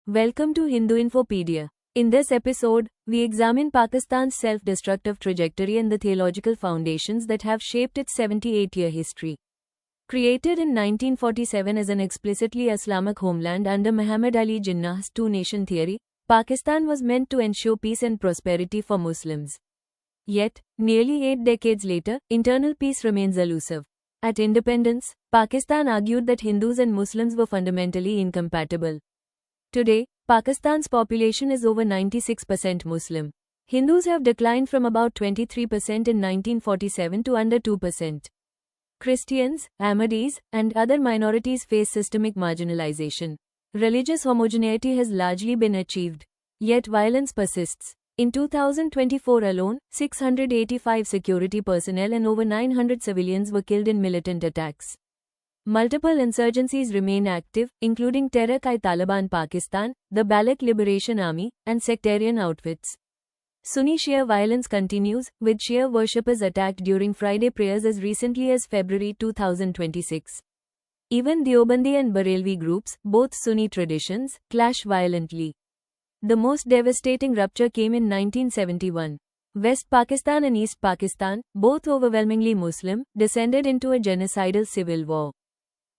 Welcome to Hindu Infopedia. In this episode, we examine Pakistan's self-destructive trajectory and the theological foundations that have shaped its 78-year history. Created in 1947 as an explicitly Islamic homeland under Muhammad Ali Jinnah's two-nation theory, Pakistan was meant to ensure peace and prosperity for Muslims. Yet, nearly 8 decades later, internal peace remains elusive. At independence, Pakistan argued that Hindus and Muslims were fundamentally incompatible. Today, Pakistan's population is over 96% Muslim. Hindus have declined from about 23% in 1947 to under 2%. Christians, Ahmadis, and other minorities face systemic marginalization. Religious homogeneity has largely been achieved. Yet violence persists. In 2024 alone, 685 security personnel and over 900 civilians were killed in militant attacks. Multiple insurgencies remain active, including Tehrik-i-Taliban Pakistan, the Baloch Liberation Army, and sectarian outfits. Sunni Shia violence continues, with Shia worshippers attacked during Friday prayers as recently as February 2026. Even Deobandi and Barelvi groups, both Sunni traditions, clash violently. The most devastating rupture came in 1971. West Pakistan and East Pakistan, both overwhelmingly Muslim, descended into a genocidal civil war.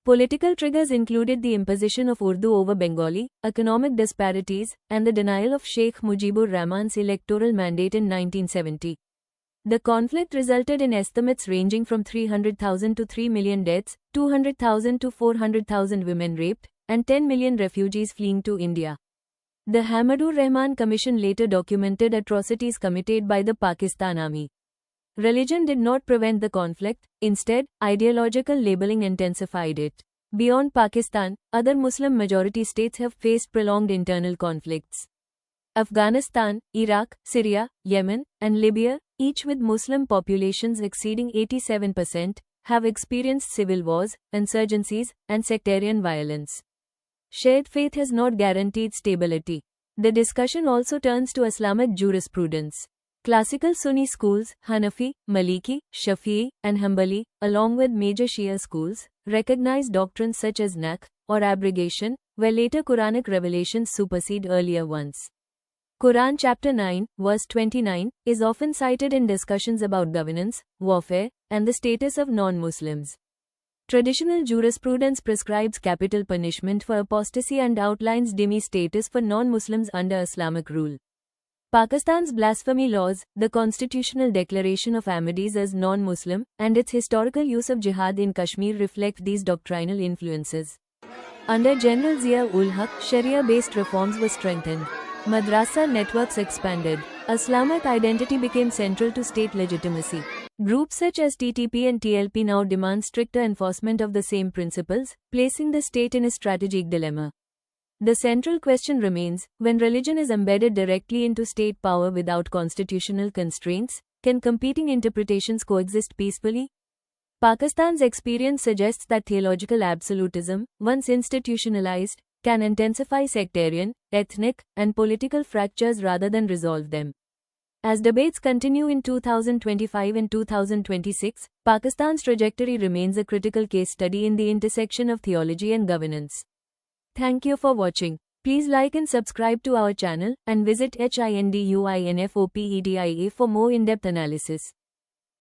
Political triggers included the imposition of Urdu over Bengali, economic disparities, and the denial of Sheikh Mujibur Rahman's electoral mandate in 1970. The conflict resulted in estimates ranging from 300,000 to 3 million deaths, 200,000 to 400,000 women raped, and 10 million refugees fleeing to India. The Hamadur Rahman Commission later documented atrocities committed by the Pakistan Army. Religion did not prevent the conflict, instead, ideological labeling intensified it. Beyond Pakistan, other Muslim-majority states have faced prolonged internal conflicts. Afghanistan, Iraq, Syria, Yemen, and Libya, each with Muslim populations exceeding 87%, have experienced civil wars, insurgencies, and sectarian violence. Shared faith has not guaranteed stability. The discussion also turns to Islamic jurisprudence. Classical Sunni schools, Hanafi, Maliki, Shafi'i, and Hanbali, along with major Shia schools, recognize doctrines such as nakh, or abrogation, where later Quranic revelations supersede earlier ones. Quran chapter 9, verse 29, is often cited in discussions about governance, warfare, and the status of non-Muslims. Traditional jurisprudence prescribes capital punishment for apostasy and outlines dhimmi status for non-Muslims under Islamic rule. Pakistan's blasphemy laws, the constitutional declaration of Ahmadis as non-Muslim, and its historical use of jihad in Kashmir reflect these doctrinal influences. Under General Zia-ul-Haq, Sharia-based reforms were strengthened. Madrasa networks expanded. Islamic identity became central to state legitimacy. Groups such as TTP and TLP now demand stricter enforcement of the same principles, placing the state in a strategic dilemma. The central question remains, when religion is embedded directly into state power without constitutional constraints, can competing interpretations coexist peacefully? Pakistan's experience suggests that theological absolutism, once institutionalized, can intensify sectarian, ethnic, and political fractures rather than resolve them. As debates continue in 2025 and 2026, Pakistan's trajectory remains a critical case study in the intersection of theology and governance. Thank you for watching. Please like and subscribe to our channel, and visit HINDUINFOPEDIA for more in-depth analysis.